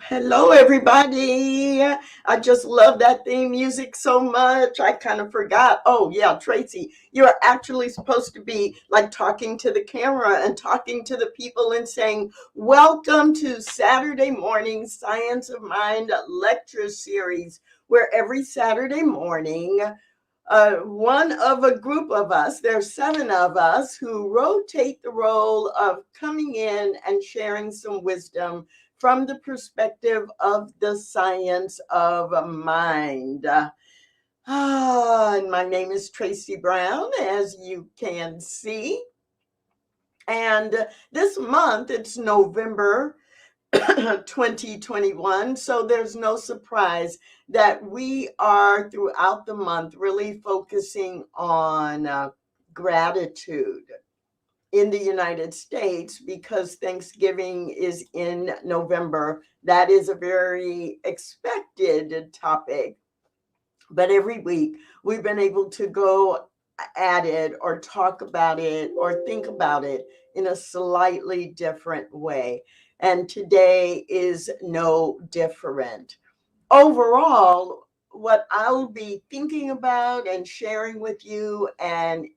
Hello, everybody. I just love that theme music so much. I kind of forgot. Oh, yeah, Tracy, you're actually supposed to be like talking to the camera and talking to the people and saying, "Welcome to Saturday morning Science of Mind lecture series," where every Saturday morning, one of a group of us, there's seven of us who rotate the role of coming in and sharing some wisdom from the perspective of the science of mind. And my name is Tracy Brown, as you can see. And this month, it's November 2021. So there's no surprise that we are throughout the month really focusing on gratitude in the United States because Thanksgiving is in November. That is a very expected topic. But every week we've been able to go at it or talk about it or think about it in a slightly different way. And today is no different. Overall, what I'll be thinking about and sharing with you and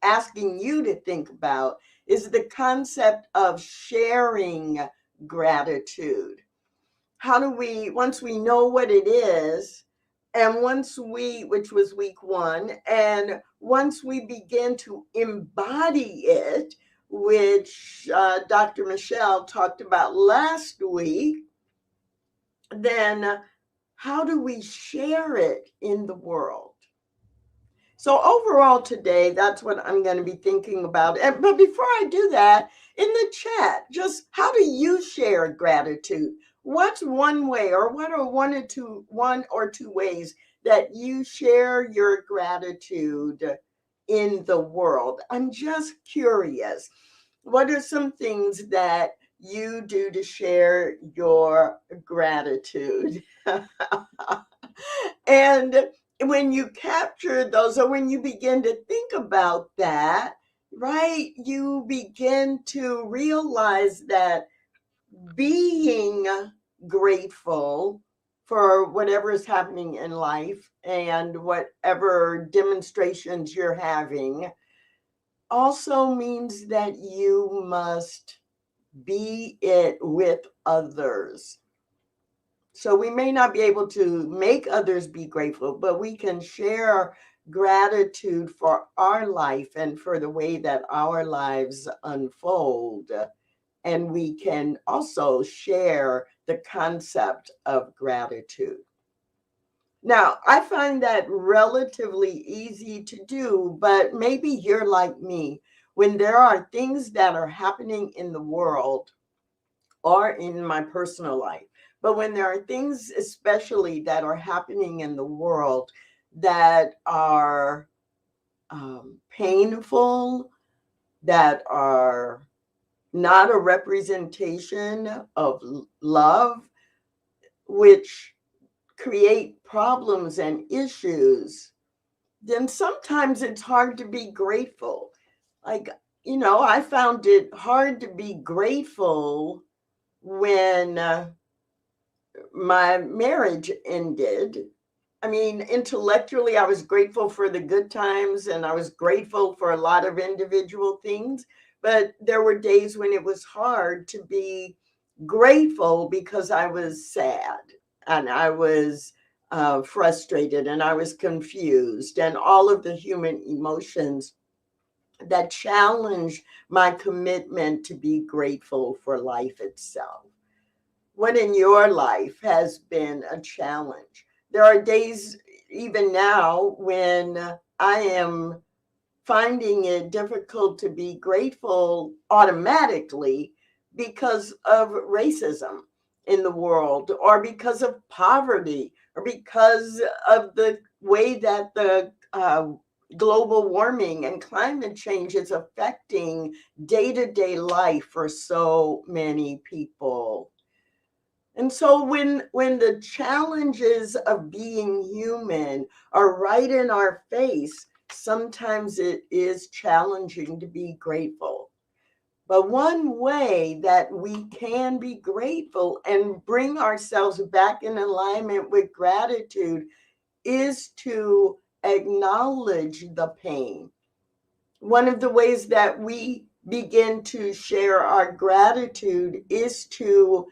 asking you to think about is the concept of sharing gratitude. How do we, once we know what it is, and once we, which was week one, and once we begin to embody it, which Dr. Michelle talked about last week, then how do we share it in the world? So overall today, that's what I'm going to be thinking about. But before I do that, in the chat, just how do you share gratitude? What's one way, or what are one or two ways that you share your gratitude in the world? I'm just curious. What are some things that you do to share your gratitude? And when you capture those, or when you begin to think about that, right, you begin to realize that being grateful for whatever is happening in life and whatever demonstrations you're having also means that you must be it with others. So we may not be able to make others be grateful, but we can share gratitude for our life and for the way that our lives unfold. And we can also share the concept of gratitude. Now, I find that relatively easy to do, but maybe you're like me. When there are things that are happening in the world or in my personal life, but when there are things, especially that are happening in the world that are painful, that are not a representation of love, which create problems and issues, then sometimes it's hard to be grateful. Like, I found it hard to be grateful when my marriage ended. I mean, intellectually, I was grateful for the good times and I was grateful for a lot of individual things. But there were days when it was hard to be grateful because I was sad and I was frustrated and I was confused and all of the human emotions that challenged my commitment to be grateful for life itself. What in your life has been a challenge? There are days, even now, when I am finding it difficult to be grateful automatically because of racism in the world, or because of poverty, or because of the way that the global warming and climate change is affecting day-to-day life for so many people. And so when the challenges of being human are right in our face, sometimes it is challenging to be grateful. But one way that we can be grateful and bring ourselves back in alignment with gratitude is to acknowledge the pain. One of the ways that we begin to share our gratitude is to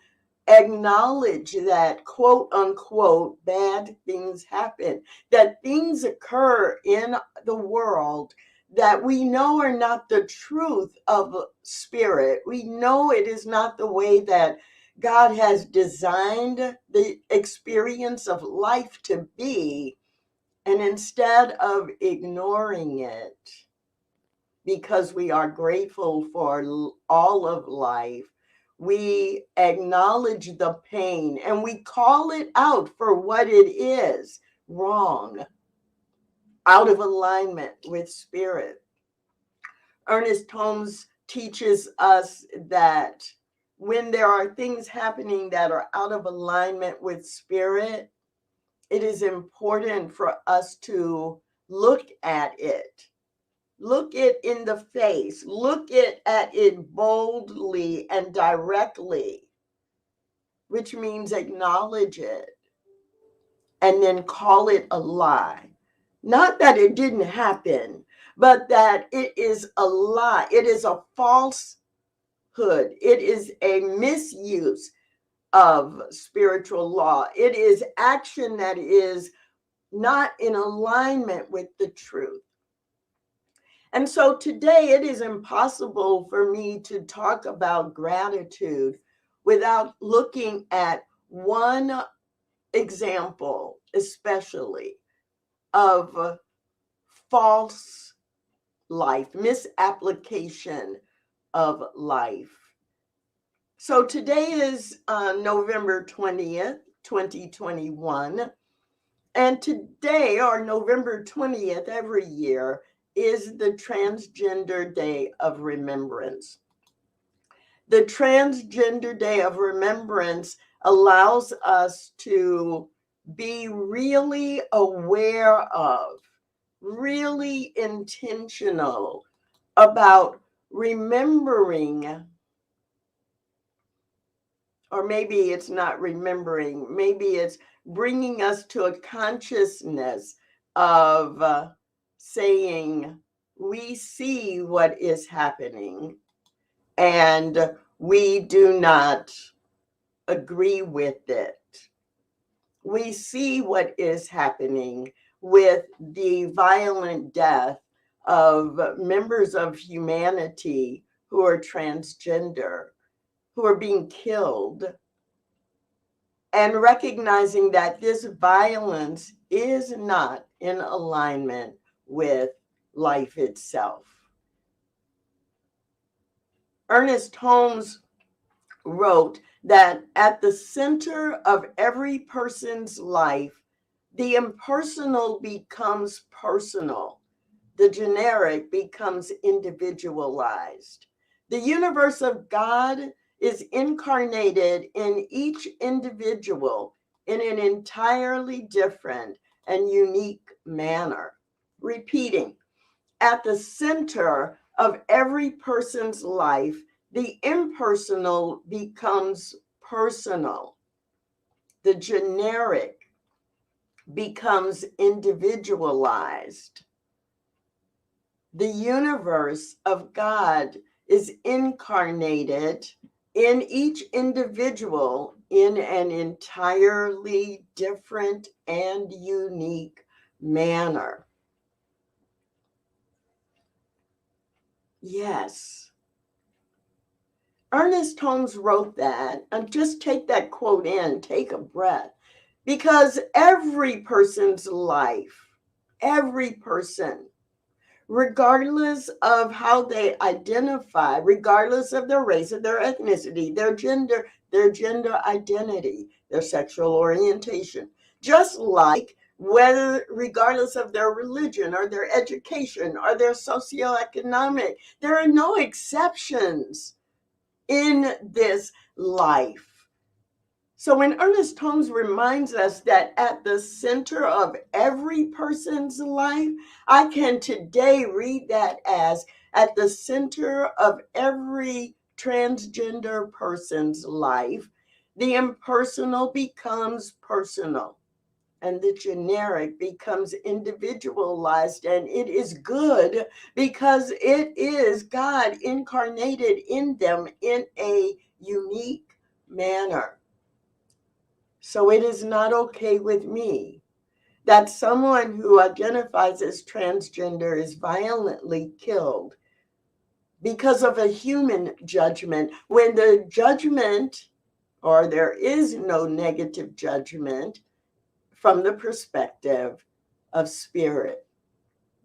acknowledge that, quote unquote, bad things happen, that things occur in the world that we know are not the truth of spirit. We know it is not the way that God has designed the experience of life to be. And instead of ignoring it, because we are grateful for all of life, we acknowledge the pain and we call it out for what it is: wrong, out of alignment with spirit. Ernest Holmes teaches us that when there are things happening that are out of alignment with spirit, it is important for us to look at it. Look it in the face. Look it at it boldly and directly, which means acknowledge it and then call it a lie. Not that it didn't happen, but that it is a lie. It is a falsehood. It is a misuse of spiritual law. It is action that is not in alignment with the truth. And so today it is impossible for me to talk about gratitude without looking at one example, especially of false life, misapplication of life. So today is November 20th, 2021. And today, or November 20th, every year, is the Transgender Day of Remembrance. The Transgender Day of Remembrance allows us to be really aware of, really intentional about remembering, or maybe it's not remembering, maybe it's bringing us to a consciousness of saying, we see what is happening and we do not agree with it. We see what is happening with the violent death of members of humanity who are transgender, who are being killed, and recognizing that this violence is not in alignment with life itself. Ernest Holmes wrote that at the center of every person's life, the impersonal becomes personal. The generic becomes individualized. The universe of God is incarnated in each individual in an entirely different and unique manner. Repeating, at the center of every person's life, the impersonal becomes personal. The generic becomes individualized. The universe of God is incarnated in each individual in an entirely different and unique manner. Yes. Ernest Holmes wrote that, and just take that quote in, take a breath, because every person's life, every person, regardless of how they identify, regardless of their race, of their ethnicity, their gender identity, their sexual orientation, just like whether, regardless of their religion or their education or their socioeconomic, there are no exceptions in this life. So when Ernest Holmes reminds us that at the center of every person's life, I can today read that as at the center of every transgender person's life, the impersonal becomes personal and the generic becomes individualized. And it is good because it is God incarnated in them in a unique manner. So it is not okay with me that someone who identifies as transgender is violently killed because of a human judgment, when the judgment, or there is no negative judgment from the perspective of spirit.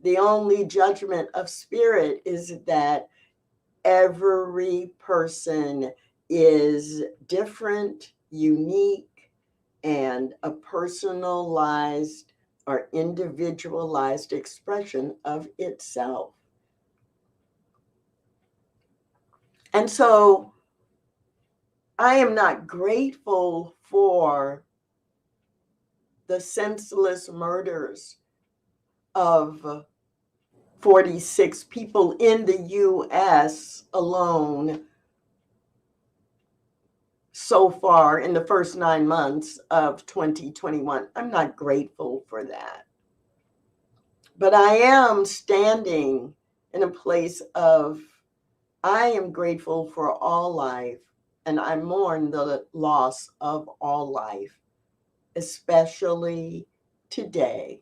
The only judgment of spirit is that every person is different, unique, and a personalized or individualized expression of itself. And so I am not grateful for the senseless murders of 46 people in the US alone so far in the first 9 months of 2021. I'm not grateful for that. But I am standing in a place of, I am grateful for all life, and I mourn the loss of all life, especially today,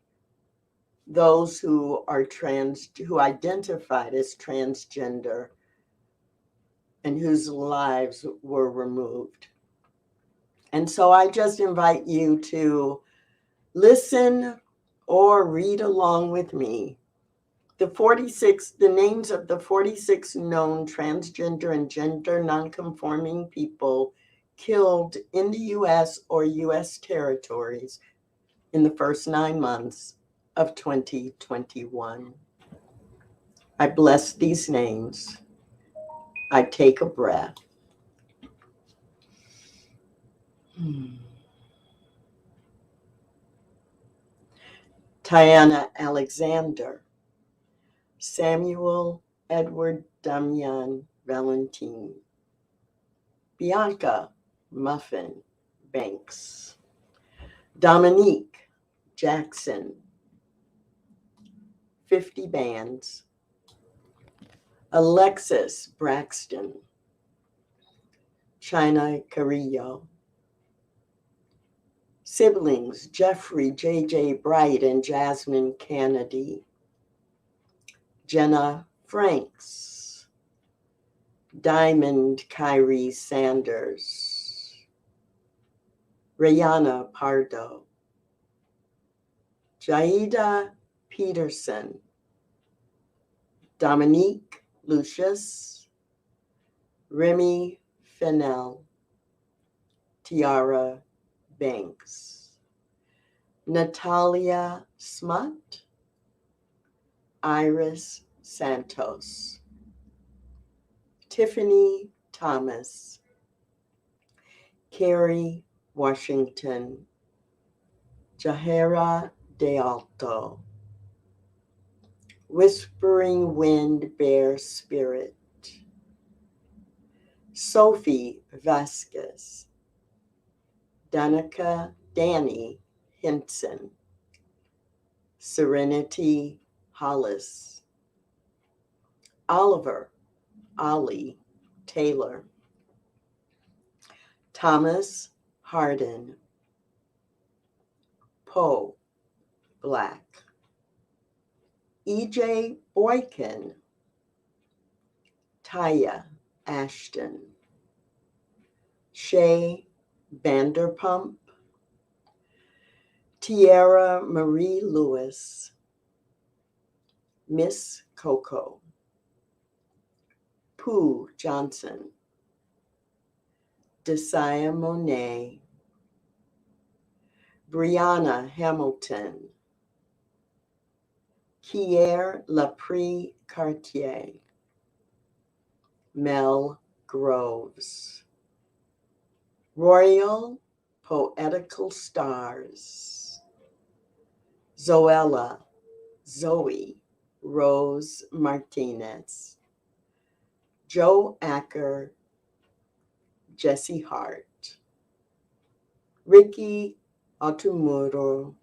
those who are who identified as transgender and whose lives were removed. And so I just invite you to listen or read along with me. The names of the 46 known transgender and gender nonconforming people killed in the US or US territories in the first 9 months of 2021. I bless these names. I take a breath. Tiana Alexander, Samuel Edward Damian Valentine, Bianca Muffin Banks, Dominique Jackson, 50 Bands, Alexis Braxton, China Carrillo, siblings Jeffrey J.J. Bright and Jasmine Kennedy, Jenna Franks, Diamond Kyrie Sanders, Rayana Pardo, Jaida Peterson, Dominique Lucius, Remy Fennell, Tiara Banks, Natalia Smut, Iris Santos, Tiffany Thomas, Carrie Washington, Jahera De Alto, Whispering Wind Bear Spirit, Sophie Vasquez, Danny Hinson, Serenity Hollis, Oliver Ollie Taylor, Thomas Hardin, Poe Black, E.J. Boykin, Taya Ashton, Shay Vanderpump, Tierra Marie Lewis, Miss Coco, Pooh Johnson, Desaya Monet, Brianna Hamilton, Kier Laprie Cartier, Mel Groves, Royal Poetical Stars, Zoella Zoe Rose Martinez, Joe Acker, Jesse Hart, Ricky Otumuro,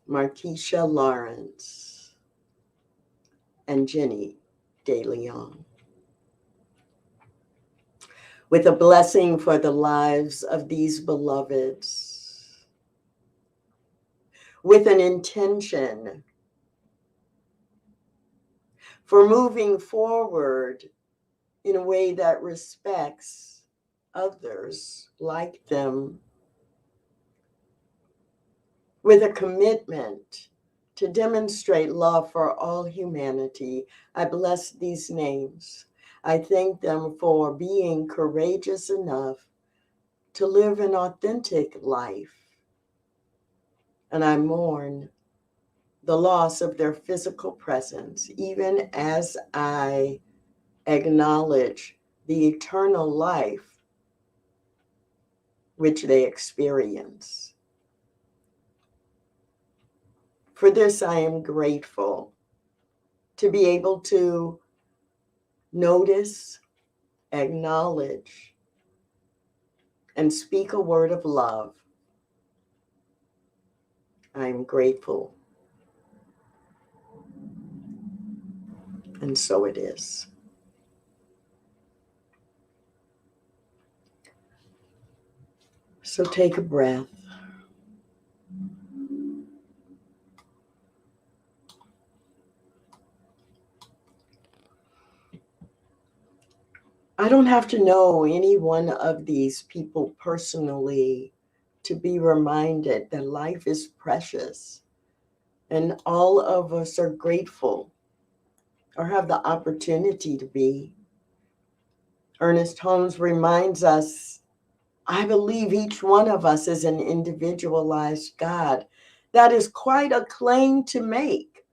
Markeisha Lawrence, and Jenny De Leon. With a blessing for the lives of these beloveds, with an intention for moving forward in a way that respects others like them, with a commitment to demonstrate love for all humanity. I bless these names. I thank them for being courageous enough to live an authentic life. And I mourn the loss of their physical presence, even as I acknowledge the eternal life which they experience. For this, I am grateful to be able to notice, acknowledge, and speak a word of love. I am grateful. And so it is. So take a breath. I don't have to know any one of these people personally to be reminded that life is precious and all of us are grateful or have the opportunity to be. Ernest Holmes reminds us, I believe each one of us is an individualized God. That is quite a claim to make.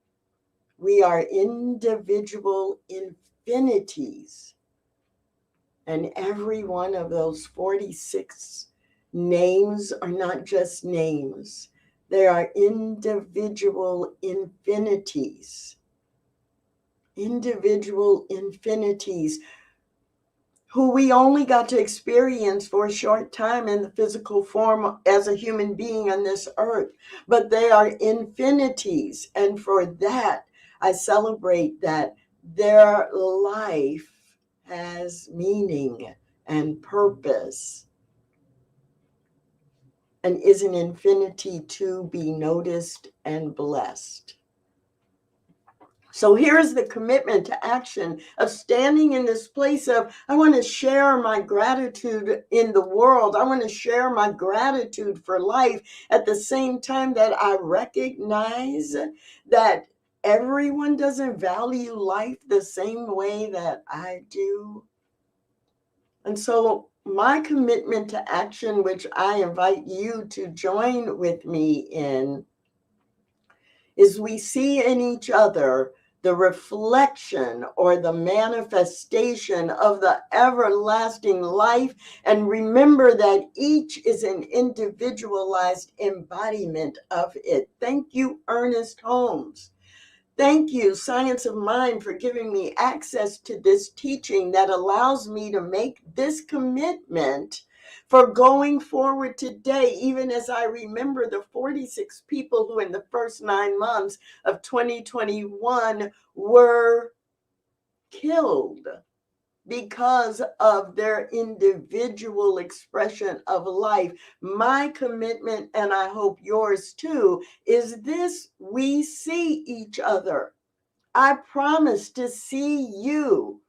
We are individual infinities. And every one of those 46 names are not just names. They are individual infinities. Individual infinities who we only got to experience for a short time in the physical form as a human being on this earth. But they are infinities. And for that, I celebrate that their life has meaning and purpose and is an infinity to be noticed and blessed. So here's the commitment to action of standing in this place of, I want to share my gratitude in the world. I want to share my gratitude for life at the same time that I recognize that everyone doesn't value life the same way that I do. And so my commitment to action, which I invite you to join with me in, is we see in each other the reflection or the manifestation of the everlasting life, and remember that each is an individualized embodiment of it. Thank you, Ernest Holmes. Thank you, Science of Mind, for giving me access to this teaching that allows me to make this commitment for going forward today, even as I remember the 46 people who in the first 9 months of 2021 were killed because of their individual expression of life. My commitment, and I hope yours too, is this: we see each other. I promise to see you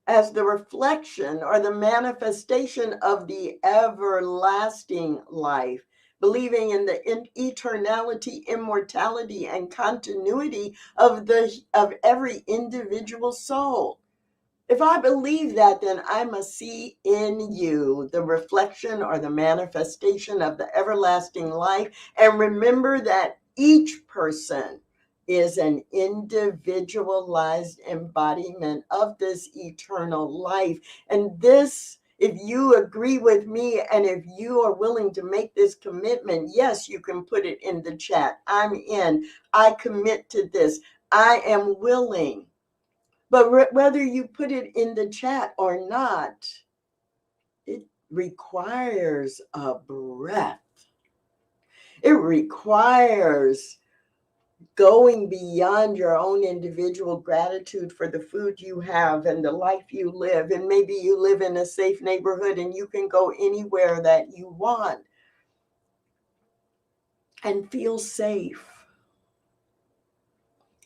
as the reflection or the manifestation of the everlasting life, believing in the eternality, immortality, and continuity of every individual soul. If I believe that, then I must see in you the reflection or the manifestation of the everlasting life. And remember that each person is an individualized embodiment of this eternal life. And this, if you agree with me and if you are willing to make this commitment, yes, you can put it in the chat. I'm in. I commit to this. I am willing. But whether you put it in the chat or not, it requires a breath. It requires going beyond your own individual gratitude for the food you have and the life you live. And maybe you live in a safe neighborhood and you can go anywhere that you want and feel safe.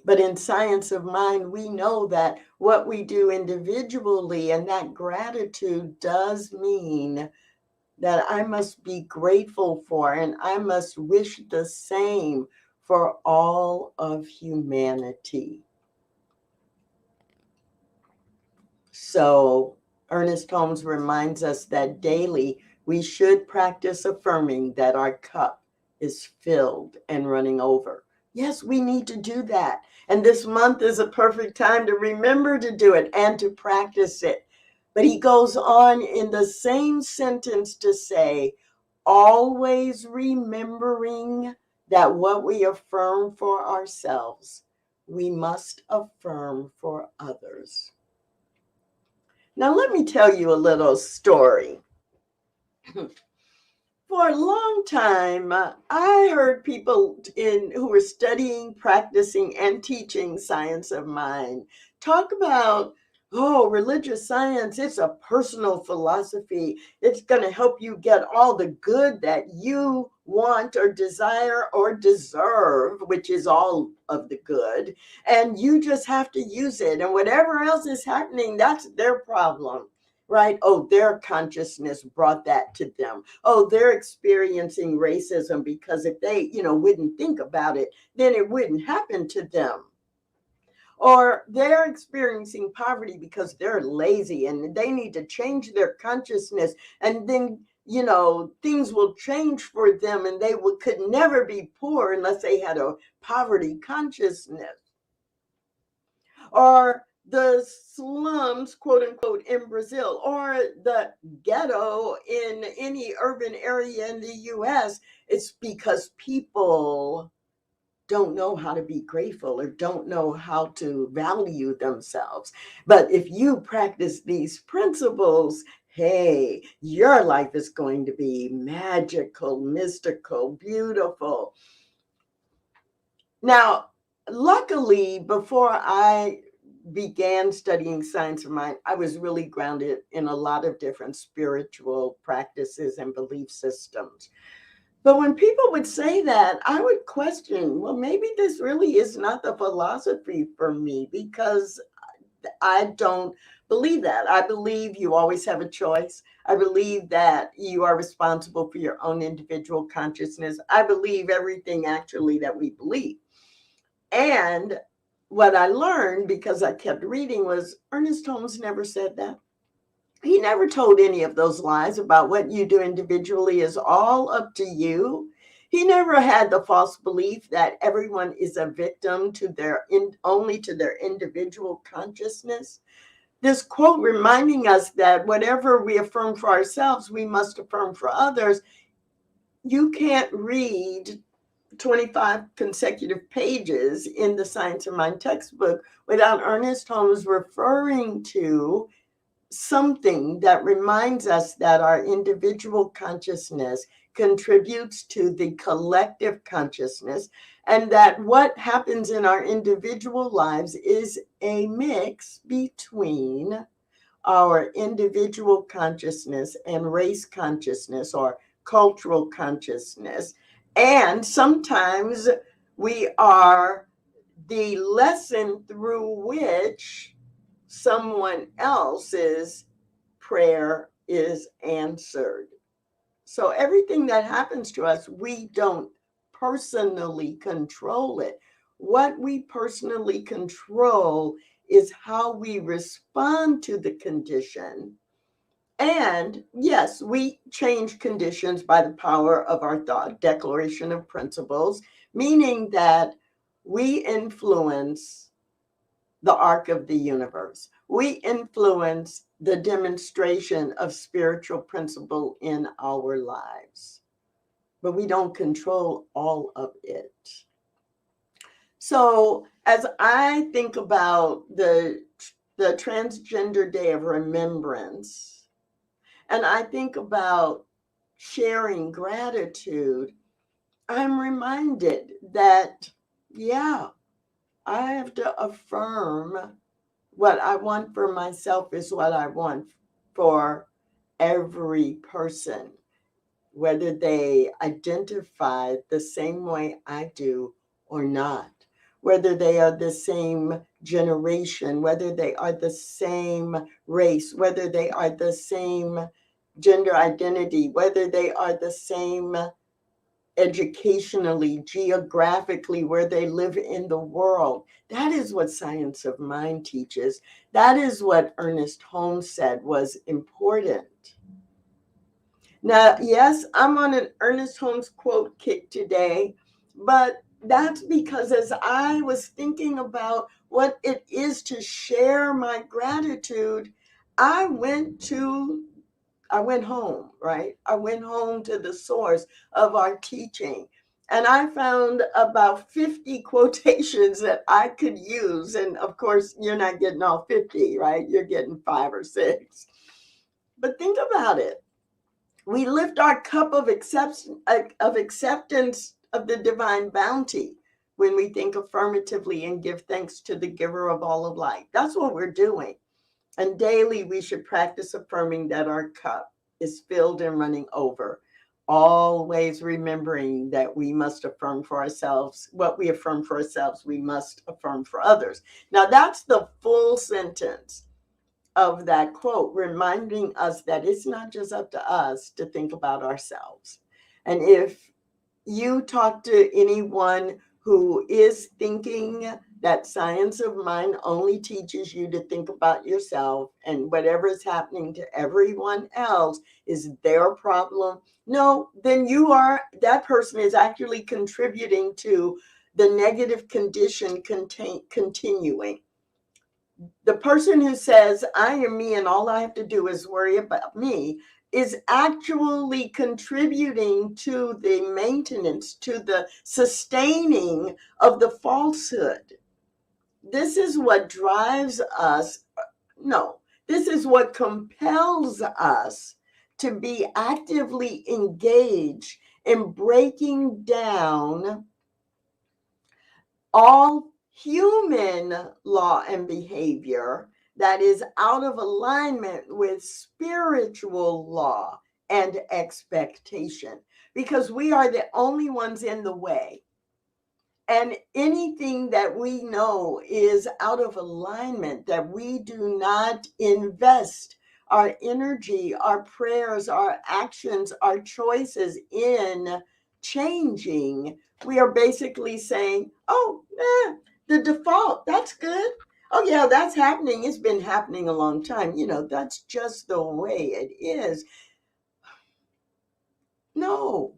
But in Science of Mind, we know that what we do individually and that gratitude does mean that I must be grateful for, and I must wish the same for all of humanity. So Ernest Holmes reminds us that daily we should practice affirming that our cup is filled and running over. Yes, we need to do that. And this month is a perfect time to remember to do it and to practice it. But he goes on in the same sentence to say, always remembering that what we affirm for ourselves, we must affirm for others. Now, let me tell you a little story. For a long time, I heard people who were studying, practicing, and teaching Science of Mind talk about, oh, religious science, it's a personal philosophy. It's going to help you get all the good that you want or desire or deserve, which is all of the good. And you just have to use it. And whatever else is happening, that's their problem. Right? Oh, their consciousness brought that to them. Oh, they're experiencing racism because if they, wouldn't think about it, then it wouldn't happen to them. Or they're experiencing poverty because they're lazy and they need to change their consciousness. And then, things will change for them and they could never be poor unless they had a poverty consciousness. Or the slums, quote unquote, in Brazil, or the ghetto in any urban area in the US, it's because people don't know how to be grateful or don't know how to value themselves. But if you practice these principles, hey, your life is going to be magical, mystical, beautiful. Now, luckily, before I began studying Science of Mind, I was really grounded in a lot of different spiritual practices and belief systems. But when people would say that, I would question, well, maybe this really is not the philosophy for me because I don't believe that. I believe you always have a choice. I believe that you are responsible for your own individual consciousness. I believe everything actually that we believe. And what I learned, because I kept reading, was Ernest Holmes never said that. He never told any of those lies about what you do individually is all up to you. He never had the false belief that everyone is a victim to only to their individual consciousness. This quote reminding us that whatever we affirm for ourselves, we must affirm for others. You can't read 25 consecutive pages in the Science of Mind textbook without Ernest Holmes referring to something that reminds us that our individual consciousness contributes to the collective consciousness, and that what happens in our individual lives is a mix between our individual consciousness and race consciousness or cultural consciousness. And sometimes we are the lesson through which someone else's prayer is answered. So everything that happens to us, we don't personally control it. What we personally control is how we respond to the condition. And yes, we change conditions by the power of our thought, declaration of principles, meaning that we influence the arc of the universe. We influence the demonstration of spiritual principle in our lives, but we don't control all of it. So as I think about the the Transgender Day of Remembrance, and I think about sharing gratitude, I'm reminded that, yeah, I have to affirm what I want for myself is what I want for every person, whether they identify the same way I do or not, whether they are the same generation, whether they are the same race, whether they are the same gender identity, whether they are the same educationally, geographically, where they live in the world. That is what Science of Mind teaches. That is what Ernest Holmes said was important. Now, yes, I'm on an Ernest Holmes quote kick today, but that's because as I was thinking about what it is to share my gratitude, I went home, right? I went home to the source of our teaching. And I found about 50 quotations that I could use. And of course, you're not getting all 50, right? You're getting 5 or 6. But think about it. We lift our cup of acceptance of the divine bounty when we think affirmatively and give thanks to the giver of all of life. That's what we're doing. And daily we should practice affirming that our cup is filled and running over. Always remembering that we must affirm for ourselves. What we affirm for ourselves, we must affirm for others. Now that's the full sentence of that quote, reminding us that it's not just up to us to think about ourselves. And if you talk to anyone who is thinking that Science of Mind only teaches you to think about yourself and whatever is happening to everyone else is their problem, no, then that person is actually contributing to the negative condition continuing. The person who says, I am me and all I have to do is worry about me, is actually contributing to the maintenance, to the sustaining of the falsehood. This is what drives us. No, this is what compels us to be actively engaged in breaking down all human law and behavior that is out of alignment with spiritual law and expectation, because we are the only ones in the way. And anything that we know is out of alignment, that we do not invest our energy, our prayers, our actions, our choices in changing, we are basically saying, oh, the default, that's good. Oh, yeah, that's happening. It's been happening a long time. That's just the way it is. No.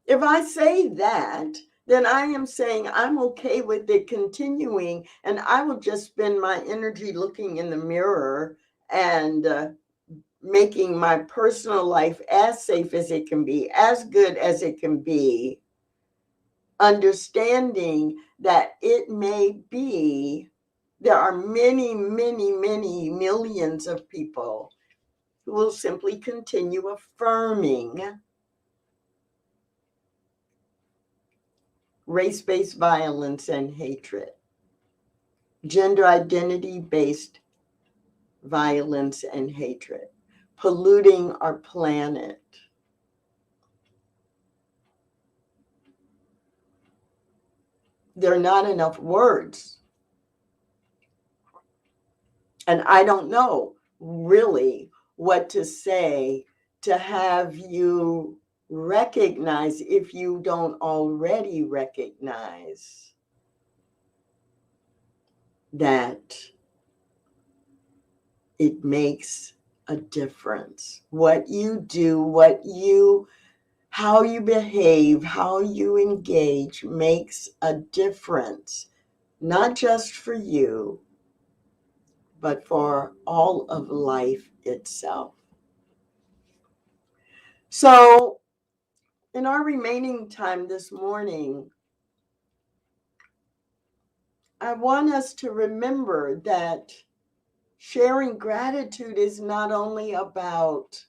If I say that, then I am saying I'm okay with it continuing, and I will just spend my energy looking in the mirror and making my personal life as safe as it can be, as good as it can be, understanding that it may be there are many, many, many millions of people who will simply continue affirming race-based violence and hatred, gender identity-based violence and hatred, polluting our planet. There are not enough words. And I don't know really what to say to have you recognize, if you don't already recognize, that it makes a difference. What you do, how you behave, how you engage makes a difference, not just for you, but for all of life itself. So, in our remaining time this morning, I want us to remember that Sharing gratitude is not only about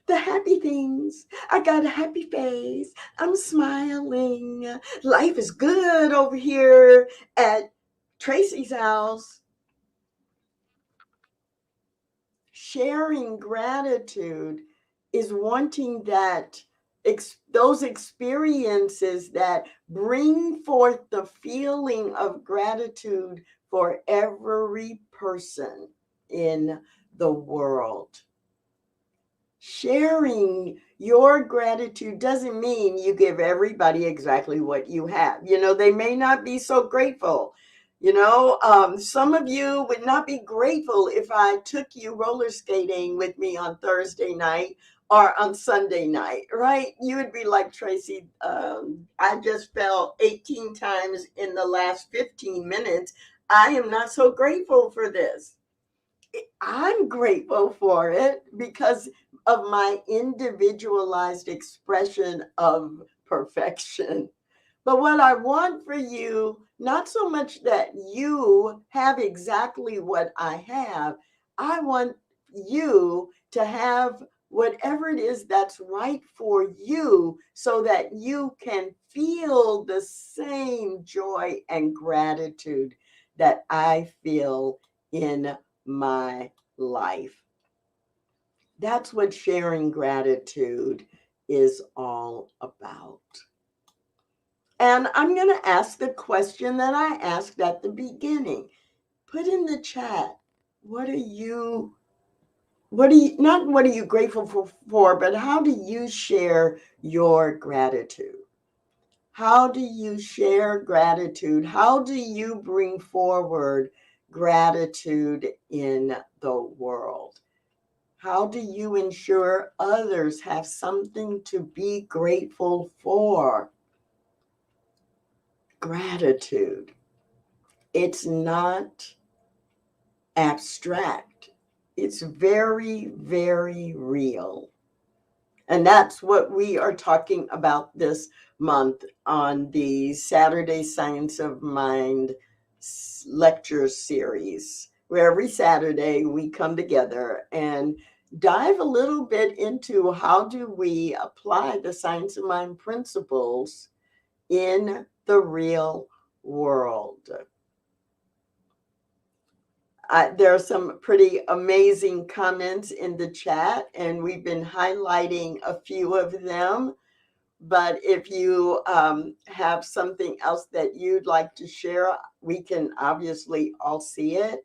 the happy things. I got a happy face. I'm smiling. Life is good over here at Tracy's house. Sharing gratitude is wanting that those experiences that bring forth the feeling of gratitude for every person in the world. Sharing your gratitude doesn't mean you give everybody exactly what you have. They may not be so grateful. Some of you would not be grateful if I took you roller skating with me on Thursday night or on Sunday night, right? You would be like, Tracy, I just fell 18 times in the last 15 minutes. I am not so grateful for this. I'm grateful for it because of my individualized expression of perfection. But what I want for you, not so much that you have exactly what I have, I want you to have whatever it is that's right for you so that you can feel the same joy and gratitude that I feel in my life. That's what sharing gratitude is all about. And I'm going to ask the question that I asked at the beginning. Put in the chat, not what are you grateful for, but how do you share your gratitude? How do you share gratitude? How do you bring forward gratitude in the world? How do you ensure others have something to be grateful for? Gratitude. It's not abstract. It's very, very real. And that's what we are talking about this month on the Saturday Science of Mind lecture series, where every Saturday we come together and dive a little bit into how do we apply the Science of Mind principles in the real world. There are some pretty amazing comments in the chat, and we've been highlighting a few of them. But if you have something else that you'd like to share, we can obviously all see it,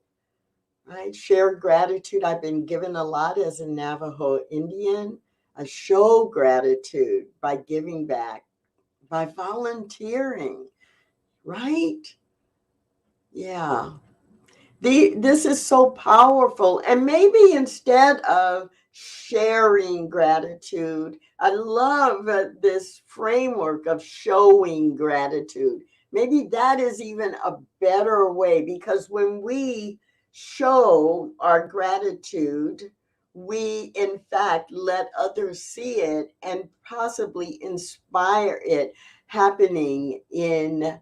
right? Share gratitude. I've been given a lot as a Navajo Indian. I show gratitude by giving back, by volunteering, right? Yeah. This is so powerful. And maybe instead of sharing gratitude, I love this framework of showing gratitude. Maybe that is even a better way, because when we show our gratitude, we in fact let others see it and possibly inspire it happening in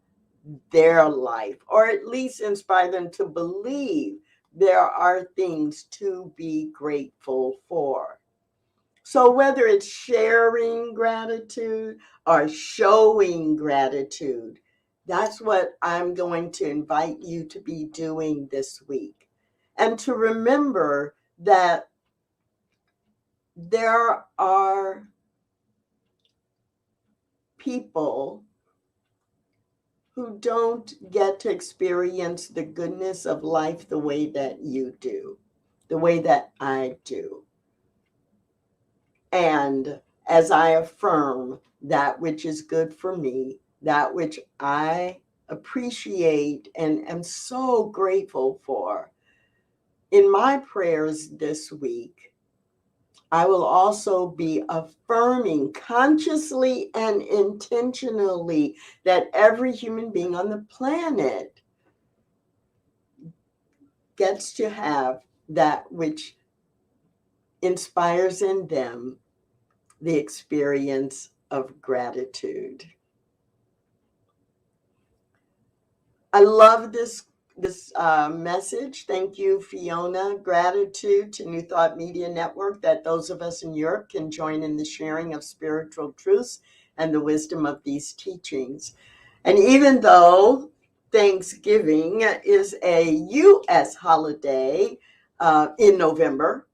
their life, or at least inspire them to believe there are things to be grateful for. So whether it's sharing gratitude or showing gratitude, that's what I'm going to invite you to be doing this week. And to remember that there are people who don't get to experience the goodness of life the way that you do, the way that I do. And as I affirm that which is good for me, that which I appreciate and am so grateful for, in my prayers this week, I will also be affirming consciously and intentionally that every human being on the planet gets to have that which inspires in them the experience of gratitude. I love this this message. Thank you, Fiona. Gratitude to New Thought Media Network that those of us in Europe can join in the sharing of spiritual truths and the wisdom of these teachings. And even though Thanksgiving is a U.S. holiday in November,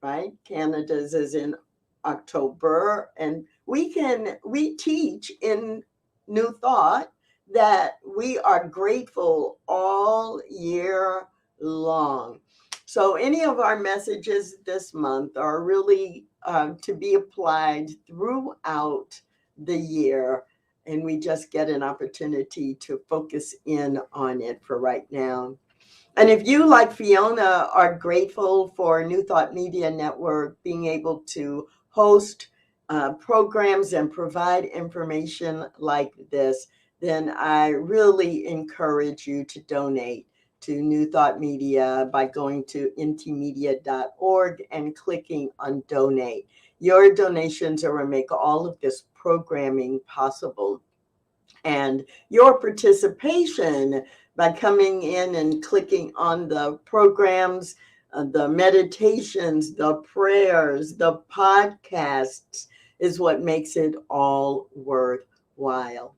right? Canada's is in October, and we teach in New Thought that we are grateful all year long. So any of our messages this month are really to be applied throughout the year, and we just get an opportunity to focus in on it for right now. And if you, like Fiona, are grateful for New Thought Media Network being able to host programs and provide information like this, then I really encourage you to donate to New Thought Media by going to ntmedia.org and clicking on donate. Your donations are what make all of this programming possible. And your participation by coming in and clicking on the programs, the meditations, the prayers, the podcasts is what makes it all worthwhile.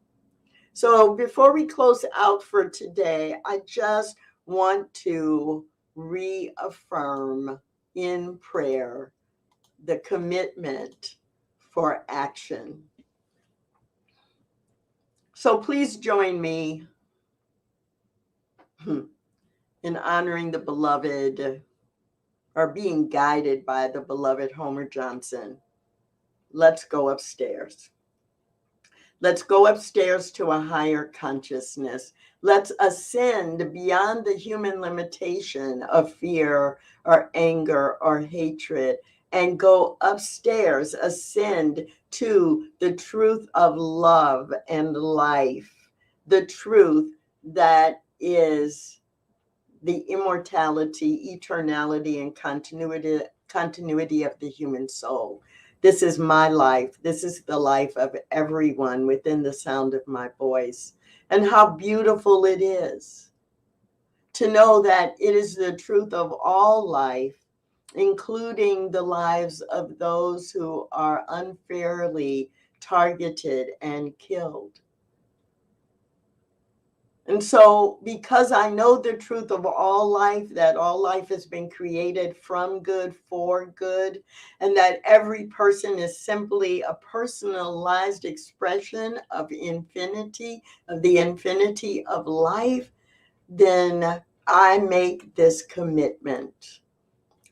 So before we close out for today, I just want to reaffirm in prayer the commitment for action. So please join me in honoring the beloved, or being guided by the beloved Homer Johnson. Let's go upstairs. Let's go upstairs to a higher consciousness. Let's ascend beyond the human limitation of fear or anger or hatred and go upstairs, ascend to the truth of love and life, the truth that is the immortality, eternality, and continuity of the human soul. This is my life. This is the life of everyone within the sound of my voice. And how beautiful it is to know that it is the truth of all life, including the lives of those who are unfairly targeted and killed. And so, because I know the truth of all life, that all life has been created from good for good, and that every person is simply a personalized expression of infinity, of the infinity of life, then I make this commitment.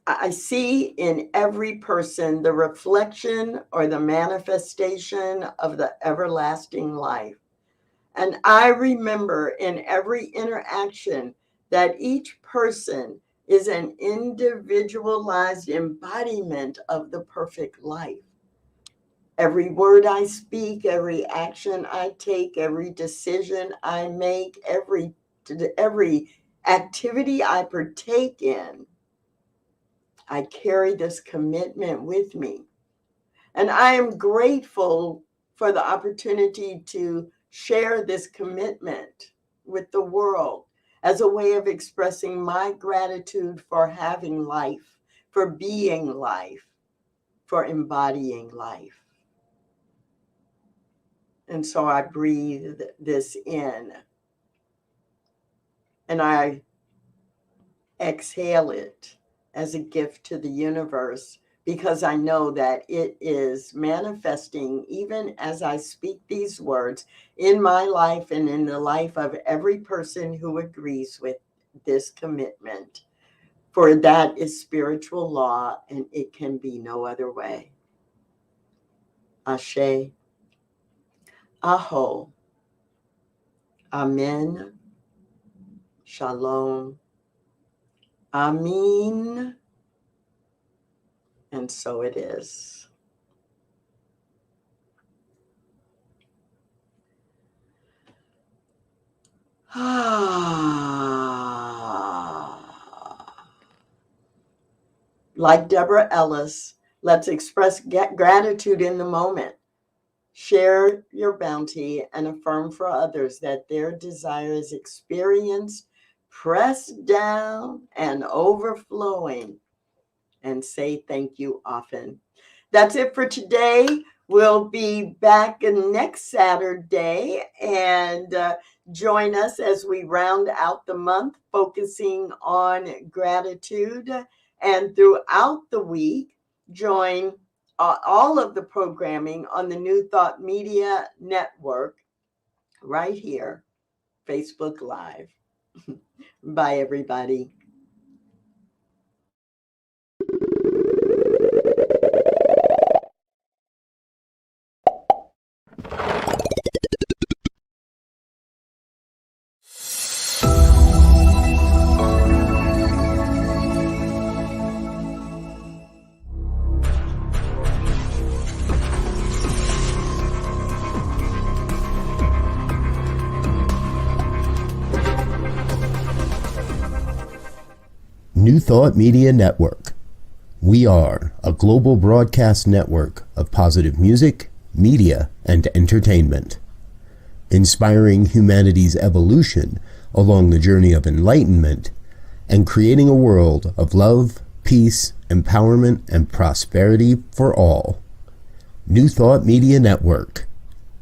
I see in every person the reflection or the manifestation of the everlasting life. And I remember in every interaction that each person is an individualized embodiment of the perfect life. Every word I speak, every action I take, every decision I make, every activity I partake in, I carry this commitment with me. And I am grateful for the opportunity to share this commitment with the world as a way of expressing my gratitude for having life, for being life, for embodying life. And so I breathe this in and I exhale it as a gift to the universe, because I know that it is manifesting even as I speak these words in my life and in the life of every person who agrees with this commitment. For that is spiritual law, and it can be no other way. Ashe, Aho, Amen, Shalom, Amin, and so it is. Like Deborah Ellis, let's express gratitude in the moment. Share your bounty and affirm for others that their desire is experienced, pressed down and overflowing, and say thank you often. That's it for today. We'll be back next Saturday, and join us as we round out the month, focusing on gratitude. And throughout the week, join all of the programming on the New Thought Media Network right here, Facebook Live. Bye, everybody. New Thought Media Network. We are a global broadcast network of positive music, media, and entertainment, inspiring humanity's evolution along the journey of enlightenment and creating a world of love, peace, empowerment, and prosperity for all. New Thought Media Network.